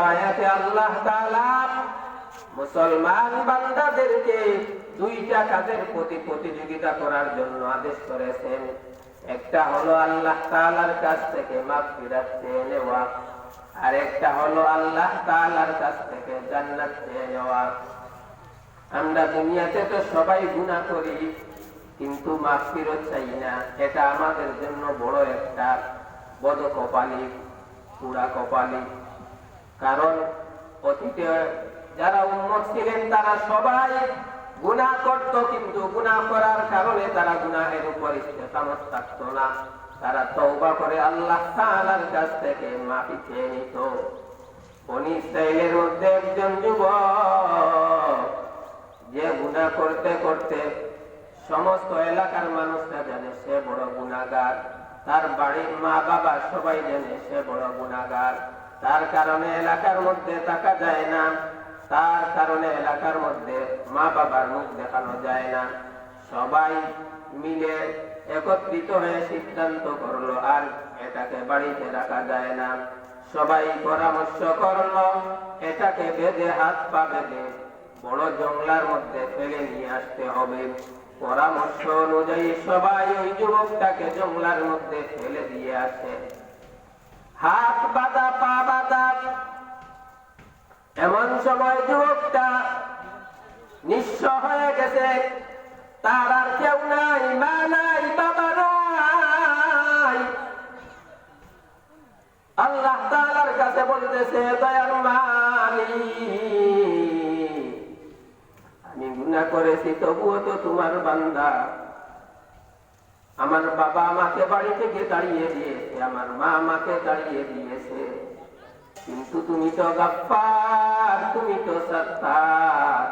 আয়াতে আল্লাহ তাআলা মুসলমান বান্দাদেরকে দুইটা কাজের প্রতি প্রতিযোগিতা করার জন্য আদেশ করেছেন। একটা হলো আল্লাহ তাআলার কাছ থেকে মাগফিরাত চেয়ে নেওয়া, আর একটা হলো আল্লাহ তাআলার কাছ থেকে জান্নাত চেয়ে নেওয়া। আমরা দুনিয়াতে তো সবাই গুনাহ করি, কিন্তু মাগফিরাত চাই না। এটা আমাদের জন্য বড় একটা বদকপালি, পুরা কপালি। কারণ অতীতে যারা উম্মত ছিলেন তারা সবাই গুনাহ করত, কিন্তু গুনাহ করার কারণে তারা গুনাহের উপর ইস্তেকামত থাকত না। তারা তওবা করে আল্লাহ তাআলার কাছ থেকে মাফি চেয়ে নিত। বনী ইসরাইলের মধ্যে একজন যুবক যে গুনাহ করতে করতে সমস্ত এলাকার মানুষরা জানে সে বড় গুনাহগার, তার বাড়ির মা বাবা সবাই জানে সে বড় গুনাহগার। তার কারণে এলাকার মধ্যে থাকা যায় না, তার কারণে এলাকার মধ্যে মা বাবার মুখ দেখানো যায় না। সবাই মিলে একত্রিত হয়ে সিদ্ধান্ত করলো আর এটাকে বাড়িতে রাখা যায় না। সবাই পরামর্শ করলো এটাকে বেঁধে, হাত পা বেঁধে বড় জঙ্গলার মধ্যে ফেলে নিয়ে আসতে হবে। পরামর্শ অনুযায়ী সবাই ওই যুবকটাকে জঙ্গলার মধ্যে ফেলে দিয়ে আসে। হাত বাঁধা, পা বাঁধা। এমন সময় যুবকটা নিঃস্ব হয়ে গেছে, তার আর কেউ নাই, মা নাই, বাবা নাই। আল্লাহ তাআলার কাছে বলতেছে, দয়ার মালিক, আমি গুনাহ করেছি তবুও তো তোমার বান্দা। আমার বাবা আমাকে বাড়ি থেকে তাড়িয়ে দিয়েছে, আমার মা আমাকে তাড়িয়ে দিয়েছে, কিন্তু তুমি তো গাফফার, তুমি তো সত্তার।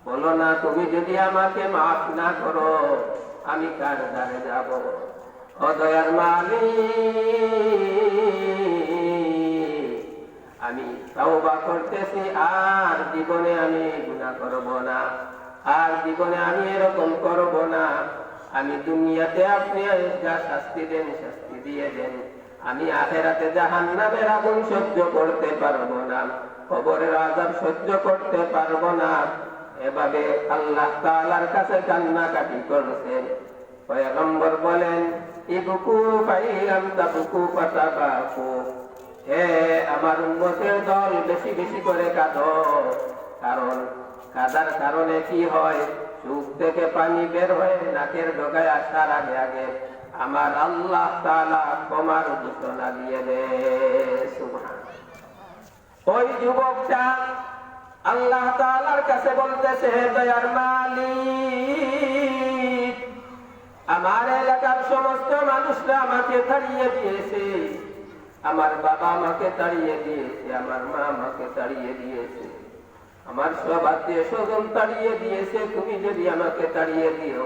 বলো না, তুমি যদি আমাকে মাফ না করো আমি কার দ্বারে যাব? ও দয়ার মালিক, আমি তওবা করতেছি, আর জীবনে আমি গুনাহ করব না, আর জীবনে আমি এরকম করব না। আমি দুনিয়াতে আপনি যা শাস্তি দেন শাস্তি দিয়ে দেন, আমি আখিরাতে জাহান্নামের আগুন সহ্য করতে পারবো না, কবরের আযাব সহ্য করতে পারবো না। এভাবে আল্লাহ তাআলার কাছে কান্নাকাটি করছেন। পয়গম্বর বলেন, ইবকু ফাইলাম তাবকু ফাতাবাকু, হে আমার উম্মতের দল, বেশি বেশি করে কাঁদো। কারণ কাঁদার কারণে কি হয়? চোখ থেকে পানি বের হয়ে নাকের ডগায় আসার আগে আগে আমার আল্লাহ তাআলা ক্ষমার ঘোষণা দিয়ে দেন। সুবহানাল্লাহ। ওই যুবকটা আল্লাহ তাআলার কাছে বলতেছে, দয়ার মালিক, আমার এলাকার সমস্ত মানুষরা আমাকে তাড়িয়ে দিয়েছে, আমার বাবা আমাকে তাড়িয়ে দিয়েছে, আমার মা আমাকে তাড়িয়ে দিয়েছে, আমার সব আত্মীয় স্বজন তাড়িয়ে দিয়েছে। তুমি যদি আমাকে তাড়িয়ে দিও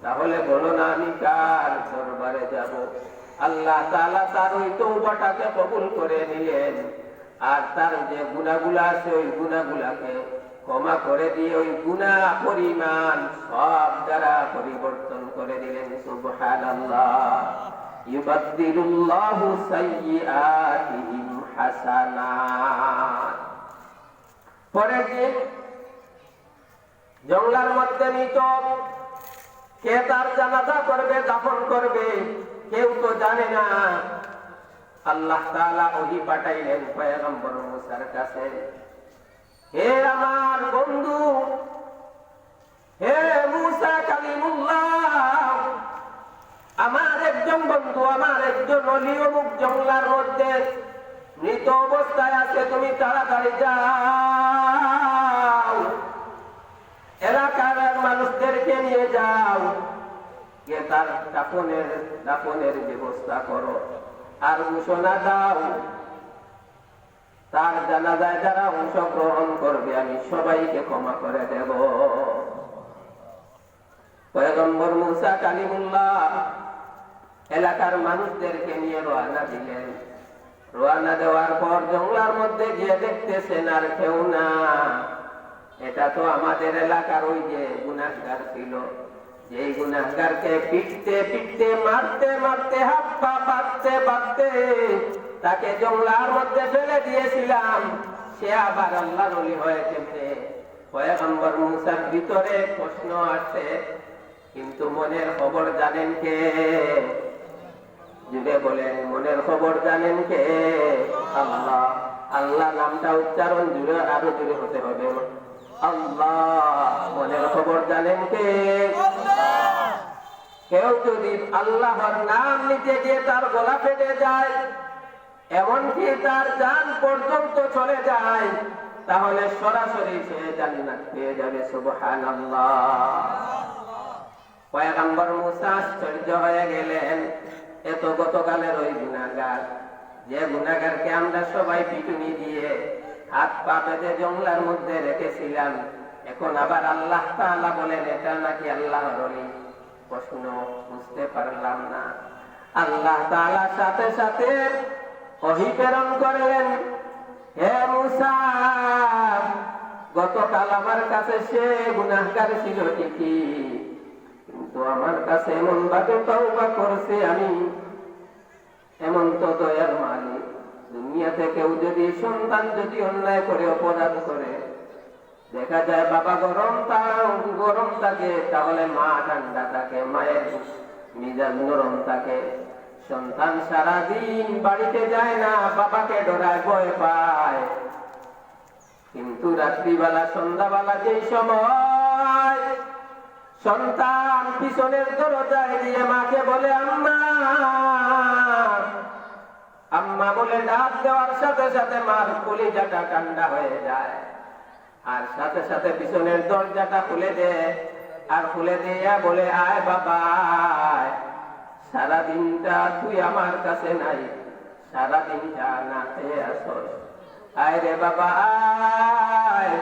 তাহলে বলো না আমি কার দরবারে যাব? আল্লাহ তাআলা তার ওই তওবাটাকে কবুল করে নিলেন, আর তার যে গুনাহগুলো আছে ওই গুনাহগুলোকে ক্ষমা করে দিয়ে ওই গুনাহ পরিমাণ সব দ্বারা পরিবর্তন করে দিলেন। সুবহানাল্লাহ। ইউবাদদিলুল্লাহু সাইয়্যাতিহিম হাসানাত। পরের দিন জঙ্গলার মধ্যে মৃত, কে তার জানাজা করবে, দাফন করবে, কেউ তো জানে না। আল্লাহ তাআলা ওহী পাঠাইলেন পয়গম্বর মুসার কাছে, হে আমার বন্ধু, হে মুসা কালিমুল্লাহ, আমার একজন বন্ধু, আমার একজন ওলি অমুক জঙ্গলার মধ্যে মৃত অবস্থায় আছে, তুমি তাড়াতাড়ি যাও, এলাকার মানুষদেরকে নিয়ে যাও, গিয়ে তার দাফনের ব্যবস্থা করো, আর ঘোষণা দাও তার জানাজায় যারা অংশগ্রহণ করবে আমি সবাইকে ক্ষমা করে দেব। পয়গম্বর মুসা কালিমুল্লাহ এলাকার মানুষদেরকে নিয়ে রওনা দিলেন। রওনা দেওয়ার পর জঙ্গলার মধ্যে গিয়ে দেখতেছেন আর কেউ না। এটা তো আমাদের এলাকার ওই যে গুনাহগার ছিল, যে গুনাহগারকে পিটতে পিটতে, মারতে মারতে, হাত পা বাঁধতে বাঁধতে তাকে জঙ্গলার মধ্যে ফেলে দিয়েছিলাম, সে আবার আল্লাহর ওলি হয়ে কেমনে? পয়গম্বর মুসার ভিতরে প্রশ্ন আসছে, কিন্তু মনের খবর জানেন কে? জুড়ে বলেন, মনের খবর জানেন কে? আল্লাহ। আল্লাহ নামটা উচ্চারণ জুড়ে আরো জুড়ে হতে হবে, আল্লাহ। মনের খবর জানেন কে? কেউ যদি আল্লাহর নাম নিতে গিয়ে তার গলা ফেটে যায়, এমনকি তার জান পর্যন্ত চলে যায়, তাহলে সরাসরি সে জান্নাত পেয়ে যাবে। সুবহানাল্লাহ। পয়গম্বর মুসা আশ্চর্য হয়ে গেলেন, এত গতকালের ওই গুনাহগার, যে গুনাহগারকে আমরা সবাই পিটুনি দিয়ে হাত পা বেঁধে জঙ্গলার মধ্যে রেখেছিলাম, এখন আবার আল্লাহ তাআলা বলেন এটা নাকি আল্লাহর ওলি। প্রশ্ন বুঝতে পারলাম না। আল্লাহ তাআলা সাথে সাথে ওহী প্রেরণ করলেন, হে মুসা, গতকাল আমার কাছে সে গুনাহগার ছিল ঠিকই, কিন্তু আমার কাছে এমন ভাবে তওবা করছে, আমি এমন তো দয়ার মালিক। দুনিয়াতে কেউ যদি সন্তান যদি অন্যায় করে অপরাধ করে, দেখা যায় বাবা গরম থাকে, তাহলে মা ঠান্ডা থাকে, মায়ের মিজাজ নরম থাকে। সন্তান সারাদিন বাড়িতে যায় না, বাবাকে ডরায়, ভয় পায়, কিন্তু রাত্রিবেলা সন্ধ্যাবেলা যেই সময় সন্তান পিছনের দরজায় দিয়ে মাকে বলে আম্মা আম্মা বলে ডাক দেওয়ার সাথে সাথে মার কলিজাটা ঠান্ডা হয়ে যায়, আর সাথে সাথে পিছনের দরজাটা খুলে দেয়, আর খুলে দিয়া বলে আয় বাবা, সারাদিনটা তুই আমার কাছে নাই, সারাদিনটা না খেয়ে আসস, আয় রে বাবা আয়,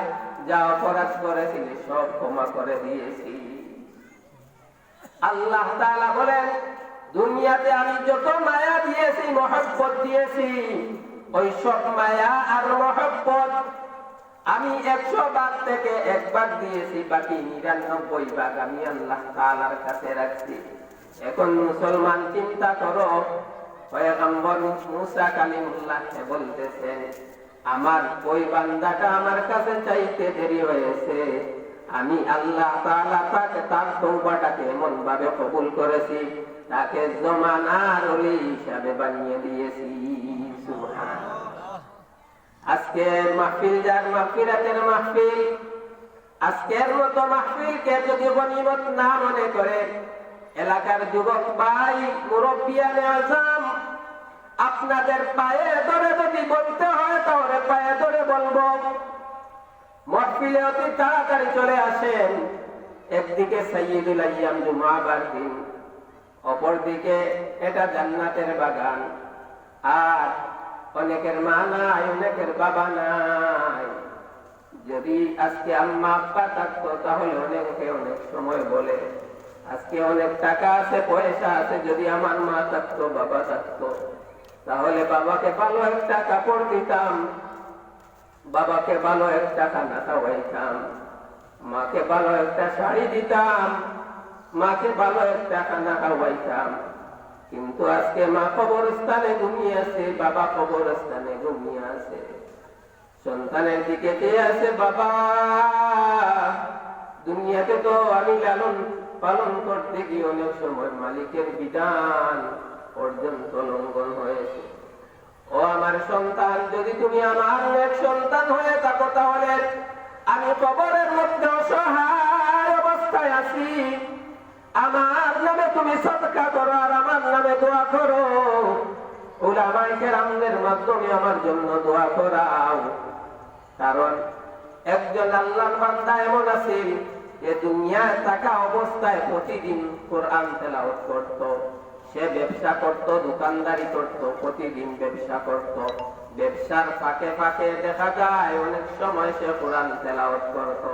যা অপরাধ করেছিলি সব ক্ষমা করে দিয়েছি। আল্লাহ তাআলা বলেন, দুনিয়াতে আমি যত মায়া দিয়েছি, মহব্বত দিয়েছি, ওই সব মায়া আর মহব্বত আমি 100 ভাগ থেকে 1 ভাগ দিয়েছি, বাকি 99 ভাগ আমি আল্লাহ তাআলার কাছে রাখছি। এখন মুসলমান চিন্তা করো, পয়গম্বর মুসা কালিমুল্লাহকে বলতেছেন, আমার ওই বান্দাটা আমার কাছে চাইতে দেরি হয়েছে, আমি আল্লাহ তাআলা তাকে তার তওবাটাকে এমন ভাবে কবুল করেছি, তাকে জমানার ওলি হিসাবে বানিয়ে দিয়েছি। সুবহানাল্লাহ। আজকের মাহফিল যার মাগফিরাতের মাহফিল, আজকের মতো মাহফিলকে যদি গনিমত না মনে করে, এলাকার যুবক ভাই, মুরব্বিয়ানে আযম, আপনাদের পায়ে ধরে যদি বলতে হয় তাহলে পায়ে ধরে বলবো, মাহফিলে অতি তাড়াতাড়ি চলে আসেন। একদিকে সাইয়্যিদুল আইয়াম জুমাবার দিন, অপরদিকে এটা জান্নাতের বাগান, আর অনেকের মা নাই, অনেকের বাবা নাই। যদি আজকে আম্মা আব্বা থাকতো তাহলে অনেকে অনেক সময় বলে, আজকে অনেক টাকা আছে, পয়সা আছে, যদি আমার মা থাকতো, বাবা থাকতো, তাহলে বাবাকে ভালো একটা কাপড় দিতাম, বাবাকে ভালো একটা খানা খাওয়াইতাম, মাকে ভালো একটা শাড়ি দিতাম, মাকে ভালো একটা খানা খাওয়াইতাম। কিন্তু আজকে মা কবরস্থানে ঘুমিয়ে আছে, বাবা কবরস্থানে ঘুমিয়ে আছে, সন্তানের দিকে চেয়ে আছে, বাবা দুনিয়াতে তো আমি লালন পালন করতে গিয়ে অনেক সময় মালিকের বিধান পর্যন্ত লঙ্ঘন হয়েছে। ও আমার সন্তান, যদি তুমি আমার এক সন্তান হয়ে থাকো, তাহলে আমি কবরের মধ্যে অসহায় অবস্থায় আছি, আমার নামে তুমি সদকা করো আর আমার নামে দোয়া করো, উলামায়ে কেরামদের মাধ্যমে আমার জন্য দোয়া করাও। কারণ একজন আল্লাহর বান্দা এমন আছে যে দুনিয়ায় থাকা অবস্থায় প্রতিদিন কোরআন তেলাওয়াত করত, সে ব্যবসা করত, দোকানদারি করত, প্রতিদিন ব্যবসা করত, ব্যবসার ফাঁকে ফাঁকে দেখা যায় অনেক সময় সে কোরআন তেলাওয়াত করত।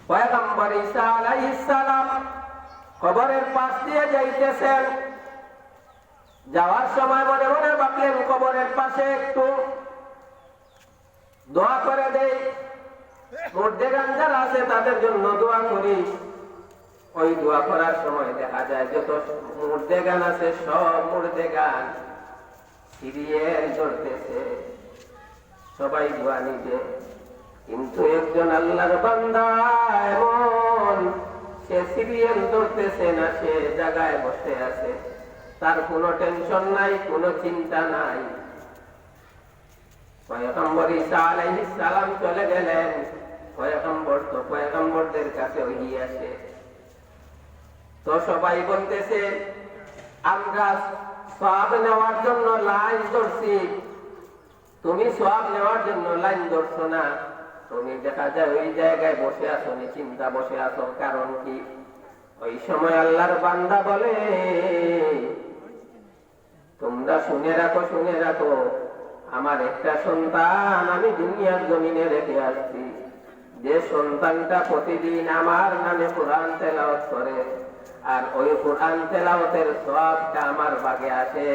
পয়গম্বর ঈসা আলাইহিস সালাম কবরের পাশ দিয়ে যাইতেছেন, যাওয়ার সময় মনে মনে ভাবলেন কবরের পাশে একটু দোয়া করে দেই, মুর্দেগান যারা আছে তাদের জন্য দোয়া করি। ওই দোয়া করার সময় দেখা যায় যত মুর্দেগান আছে সব মুর্দেগান সিরিয়াল ধরতেছে, সবাই দোয়া নিবে, কিন্তু একজন আল্লাহর বান্দা এমন, সে সিরিয়াল ধরতেছে না, সে জায়গায় বসে আছে, তার কোনো টেনশন নাই, কোনো চিন্তা নাই। পয়গম্বর ঈসা আলাইহিস সালাম চলে গেলেন, পয়গম্বর তো পয়গম্বরদের কাছে ওহি আসে, তো সবাই বলতেছে আমরা সওয়াব নেওয়ার জন্য লাইন ধরছি, তুমি সওয়াব নেওয়ার জন্য লাইন ধরছো না, তুমি দেখা যায় ওই জায়গায় বসে আছো, চিন্তা বসে আছো, কারণ কি? ওই সময় আল্লাহর বান্দা বলে, তোমরা শুনে রাখো, শুনে রাখো, আমার একটা সন্তান আমি দুনিয়ার জমিনে রেখে আসছি, যে সন্তানটা প্রতিদিন আমার নামে কোরআন তেলাওয়াত করে, আর ওই কোরআন তেলাওয়াতের সওয়াবটা আমার ভাগে আসে,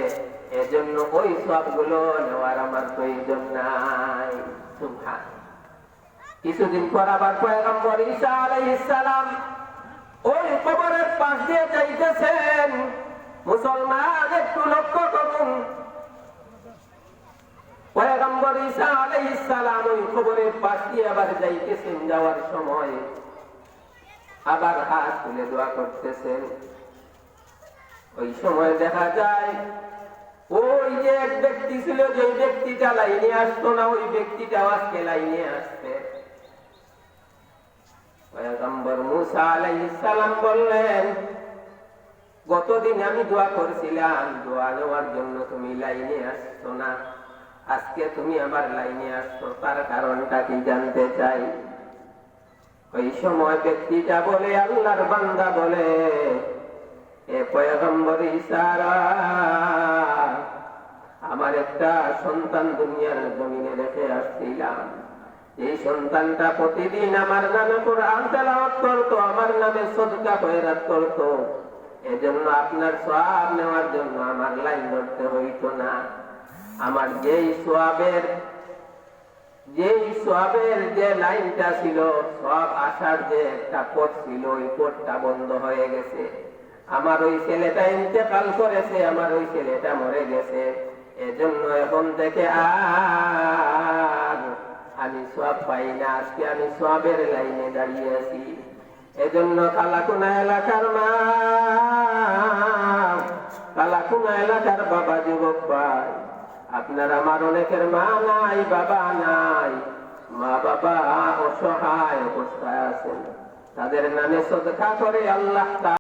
এজন্য ওই সওয়াবগুলো নেওয়ার আমার প্রয়োজন নাই। সুবহান। কিছুদিন পর আবার পয়গম্বর ঈসা আলাইহিস সালাম ওই কবরের পাশ দিয়ে যাইতেছেন। মুসলমান একটু লক্ষ্য করুন, পয়গম্বর ঈসা আলাইহিস সালাম ওই কবরের পাশ দিয়ে আবার যাইতেছেন, যাওয়ার সময় আবার হাত তুলে দোয়া করতেছেন। ওই সময় দেখা যায় ওই যে এক ব্যক্তি ছিল, যে ব্যক্তিটা লাইনে আসতো না, ওই ব্যক্তিটা আজকে লাইনে আসছে। পয়গম্বর মুসা আলাইহিস সালাম বললেন, গতদিন আমি দোয়া করছিলাম, দোয়া নেওয়ার জন্য তুমি লাইনে আসছো না, আজকে তুমি আবার লাইনে আসছো, তার কারণটা কি জানতে চাই। ওই সময় ব্যক্তিটা বলে, আল্লাহর বান্দা বলে, এ পয়গম্বর ঈসা, আমার একটা সন্তান দুনিয়ার জমিনে রেখে আসছিলাম, এই সন্তানটা প্রতিদিন আমার নামে কোরআন তেলাওয়াত করতো, আমার নামে সদকা খয়রাত করতো, এজন্য আপনার সওয়াব নেওয়ার জন্য আমার লাইন ধরতে হইতো না। আমার যেই সওয়াবের যে লাইনটা ছিল, সওয়াব আসার যে একটা পথ ছিল, ওই পথটা বন্ধ হয়ে গেছে। আমার ওই ছেলেটা ইন্তেকাল করেছে, আমার ওই ছেলেটা মরে গেছে, এজন্য এখন থেকে আর আমি সওয়াব পাই না, আজকে আমি সওয়াবের লাইনে দাঁড়িয়ে আছি। এজন্য কালাকুনা এলাকার মা, কালাকুনা এলাকার বাবা, যুবক ভাই, আপনার আমার অনেকের মা নাই, বাবা নাই, মা বাবা অসহায় অবস্থায় আছেন, তাদের নামে সদকা করে আল্লাহ